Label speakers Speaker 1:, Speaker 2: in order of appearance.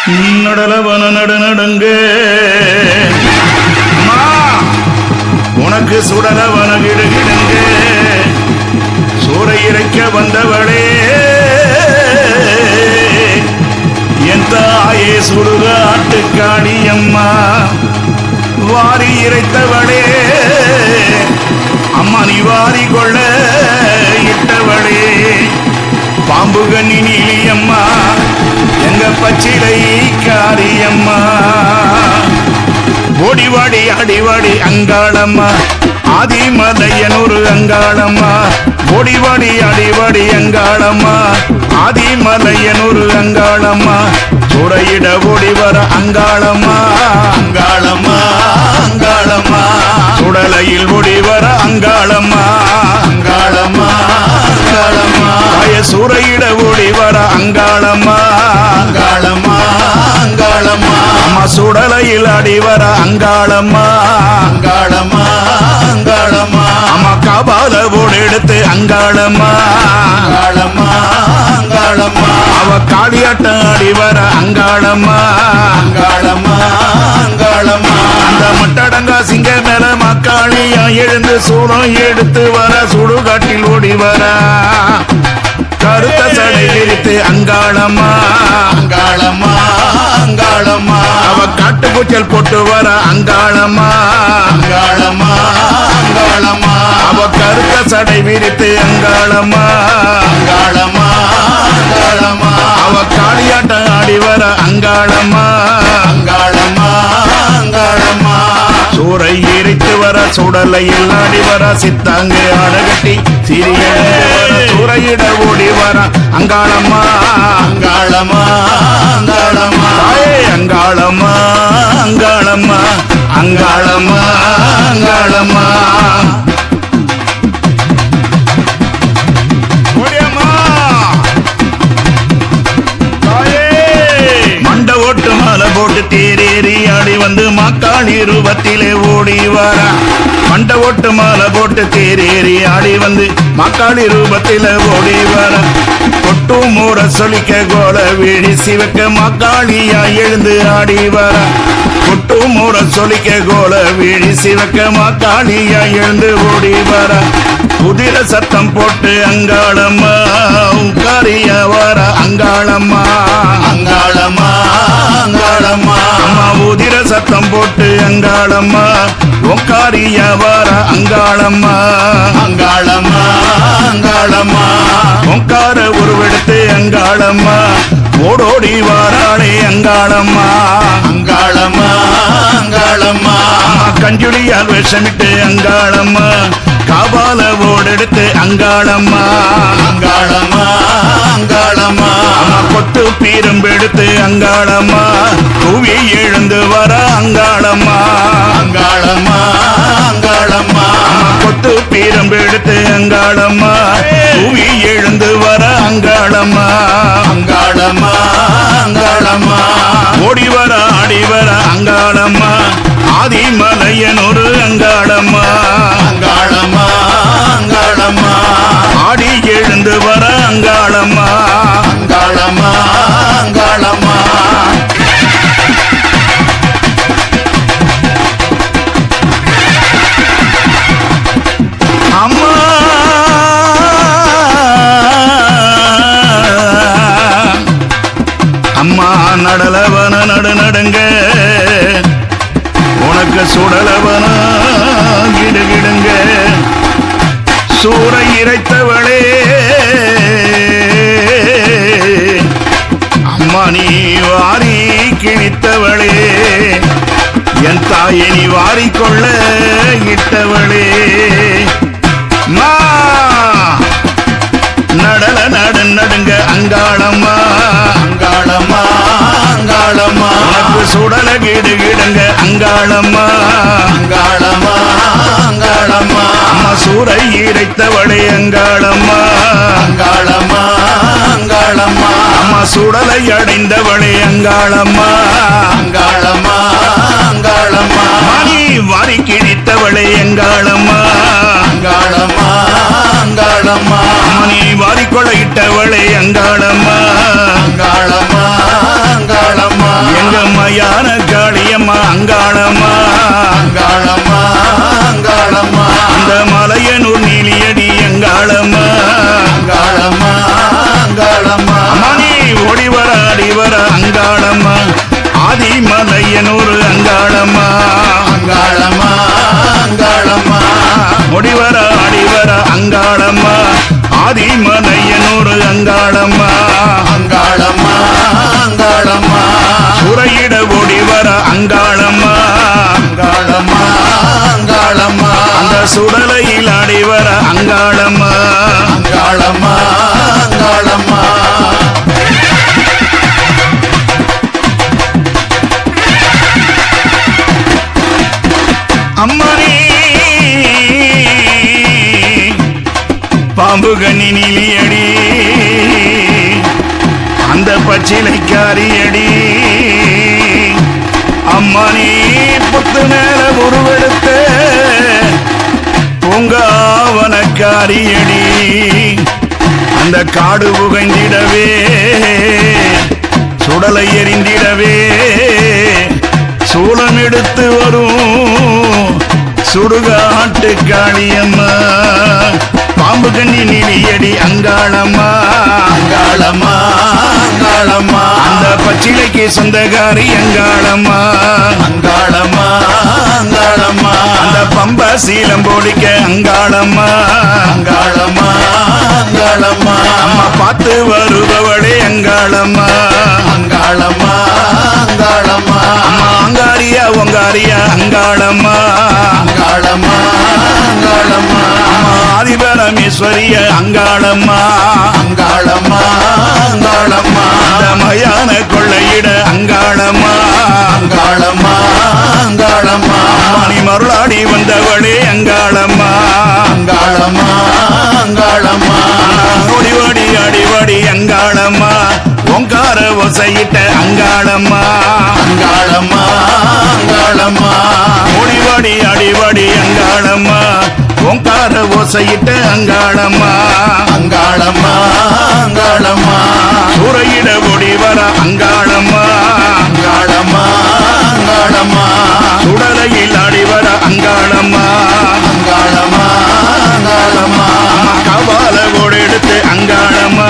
Speaker 1: நடலவன நடுநடுங்க உனக்கு சுடலவன கிடுகிடுங்க சூறை இறைக்க வந்தவளே என் தாயே சுடுகாட்டுக்காடி அம்மா வாரி இறைத்தவளே அம்மா நீ வாரி கொள்ள இட்டவளே பாம்பு கண்ணி நீலியம்மா எங்க பச்சிலை காரியம்மா ஓடிவாடி அடிவாடி அங்காளம்மா ஆதிமலையனூர் அங்காளம்மா ஓடிவாடி அடிவாடி அங்காளம்மா ஆதிமலையனூர் அங்காளம்மா சுடையிட ஓடி வர அங்காளம்மா அங்காளம்மா அங்காளம்மா சுடலையில் ஓடி வர அங்காளம்மா அங்காளம்மா அங்காளம்மா சூறையிட ஓடி வர அங்காளம்மா அங்காளம்மா அங்காளம்மா அம்மா சுடலையில் அடி வர அங்காளம்மா அங்காளம்மா அங்காளம்மா அம்மா காபால ஓடு எடுத்து அங்காளம்மா அங்காளம்மா அங்காளம்மா அவ காளியாட்டம் அடி வர அங்காளம்மா அங்காளம்மா அங்காளம்மா அந்த மட்டடங்கா சிங்க மேல மக்காளியா எழுந்து சூடம் எடுத்து வர சுடுகாட்டில் ஓடி வர கருத்த சடை விரித்து அங்காளம்மா அங்காளம்மா அங்காளம்மா அவ காட்டு பூச்சல் போட்டு வர அங்காளம்மா அங்காளம்மா அங்காளம்மா அவ கருத்த சடை விரித்து அங்காளம்மா அங்காளம்மா அங்காளம்மா அவ காளியாட்டம் ஆடி வர அங்காளம்மா அங்காளம்மா அங்காளம்மா சூறை எரித்து வர சுடலையில் ஆடி வர சித்தாங்கு ஆடகட்டி சிறிய சூறையிட ஓடி வர அங்காளம்மா அங்காளம்மா அங்காளம்மா அங்காளம்மா அங்காளம்மா அங்காளம்மா அங்காளம்மா மண்ட ஓட்டு மாலை போட்டு தேரேறி ஆடி வந்து மாக்காளி ரூபத்திலே ஓடி வர மண்ட ஓட்டு மாலை போட்டு தேரேறி ஆடி வந்து மாக்காளி ரூபத்திலே ஓடி வர கொட்டு மூட சொலிக்க கோல வீடி சிவக்க மாக்காளியா எழுந்து ஆடி வர கொட்டு மூட சொலிக்க கோல வீடி சிவக்க மாக்காளியா எழுந்து ஓடி வர குதிர சத்தம் போட்டு அங்காளம்மா உக்காரியா வர அங்காளம்மா அங்காளம்மா அங்காளம்மா அம்மா உதிர சத்தம் போட்டு அங்காளம்மா உக்காரியா வர அங்காளம்மா அங்காளம்மா அங்காளம்மா உங்கார உருவெடுத்து அங்காளம்மா ஓடோடி வாராளே அங்காளம்மா அங்காளம்மா அங்காளம்மா கஞ்சுளியால் விஷமிட்டு அங்காளம்மா காபால ஓடெடுத்து அங்காளம்மா அங்காளம்மா அங்காளம்மா கொட்டு பீரம்பெடுத்து அங்காளம்மா கூவி எழுந்து வர அங்காளம்மா அங்காளம்மா அங்காளம்மா கொட்டு பீரம்பெடுத்து அங்காளம்மா கூவி எழுந்து வர அங்காளம்மா அங்காளம்மா அங்காளம்மா ஓடி வர ஆடி வர அங்காளம்மா ஆதிமலையனூர் அங்காளம்மா அங்காளம்மா அங்காளம்மா ஆடி எழுந்து வர அங்காளம்மா அங்காளம்மா அங்காளம்மா அம்மா அம்மா நடலவன நடுநடுங்க உனக்கு சுடலவன கிடுகிடுங்க சூறை இறைத்தவளே அம்மா நீ வாரி கிழித்தவளே என் தாயை நீ வாரிக்கொள்ள இட்டவளே மா நடல நடு நடுங்க அங்காளம்மா அங்காளம்மா அங்காளம்மா உனக்கு சுடல கிடு கிடுங்க அங்காளம்மா அங்காளம்மா அங்காளம்மா அம்மா சூறை இறைத்தவளே அங்காளம்மா அங்காளம்மா அங்காளம்மா அம்மா சுடலை அடைந்தவளே அங்காளம்மா அங்காளம்மா அங்காளம்மா நீ வாரி கிழித்தவளே அங்காளம்மா அங்காளம்மா அங்காளம்மா நீ வாரி கொலையிட்டவளே அங்காளம்மா அங்காளம்மா அங்காளம்மா வர அங்காளம்மா ஆதிமலையனூர் அங்காளம்மா
Speaker 2: அங்காளம்மா அங்காளம்மா
Speaker 1: முடிவர அடிவர அங்காளம்மா ஆதிமலையனூர் அங்காளம்மா
Speaker 2: அங்காளம்மா அங்காளம்மா
Speaker 1: சுரையிட ஓடிவர அங்காளம்மா
Speaker 2: அங்காளம்மா அங்காளம்மா
Speaker 1: அந்த சுடலையில் ஆடிவர அங்காளம்மா
Speaker 2: அங்காளம்மா அங்காளம்மா
Speaker 1: அம்மானே பாம்பு கண்ணினிலியடி அந்த பச்சிலைக்காரியடி அம்மானே புத்து மேல உருவெடுத்த பூங்காவனக்காரியடி அந்த காடு புகைந்திடவே சுடலை எறிந்திடவே சூளம் எடுத்து வரும் சுடுகாட்டு காளியம்மா பாம்பு கண்ணி நீலியடி அங்காளம்மா
Speaker 2: அங்காளம்மா அங்காளம்மா
Speaker 1: அந்த பச்சிலைக்கு சொந்தகாரி அங்காளம்மா
Speaker 2: அங்காளம்மா அங்காளம்மா
Speaker 1: அந்த பம்ப சீலம் போடிக்க அங்காளம்மா
Speaker 2: அங்காளம்மா அங்காளம்மா
Speaker 1: அம்மா பார்த்து வருபவளே அங்காளம்மா
Speaker 2: அங்காளம்மா அங்காளம்மா
Speaker 1: அம்மா அங்காரியா ஒங்காரியா அங்காளம்மா
Speaker 2: அங்காளம்மா அங்காளம்மா
Speaker 1: அம்மா ஆதிபரமேஸ்வரிய அங்காளம்மா
Speaker 2: அங்காளம்மா அங்காளம்மா
Speaker 1: அந்த மயான கொள்ளையிட அங்காளம்மா
Speaker 2: அங்காளம்மா அங்காளம்மா
Speaker 1: மணி மருளாடி வந்தவளே அங்காளம்மா
Speaker 2: அங்காளம்மா அங்காளம்மா
Speaker 1: ஓடிவாடி அடிவாடி அங்காளம்மா ஓங்கார ஒசையிட்ட அங்காளம்மா
Speaker 2: அங்காளம்மா அங்காளம்மா
Speaker 1: ஓடிவாடி அடிவாடி அங்காளம்மா ஓங்கார ஓசையிட்ட அங்காளம்மா
Speaker 2: அங்காளம்மா அங்காளம்மா
Speaker 1: சூறையிட ஓடி வர அங்காளம்மா
Speaker 2: அங்காளம்மா அங்காளம்மா
Speaker 1: சுடலையில் ஆடி வர அங்காளம்மா
Speaker 2: அங்காளம்மா அங்காளம்மா
Speaker 1: அம்மா கபால ஓடு எடுத்து அங்காளம்மா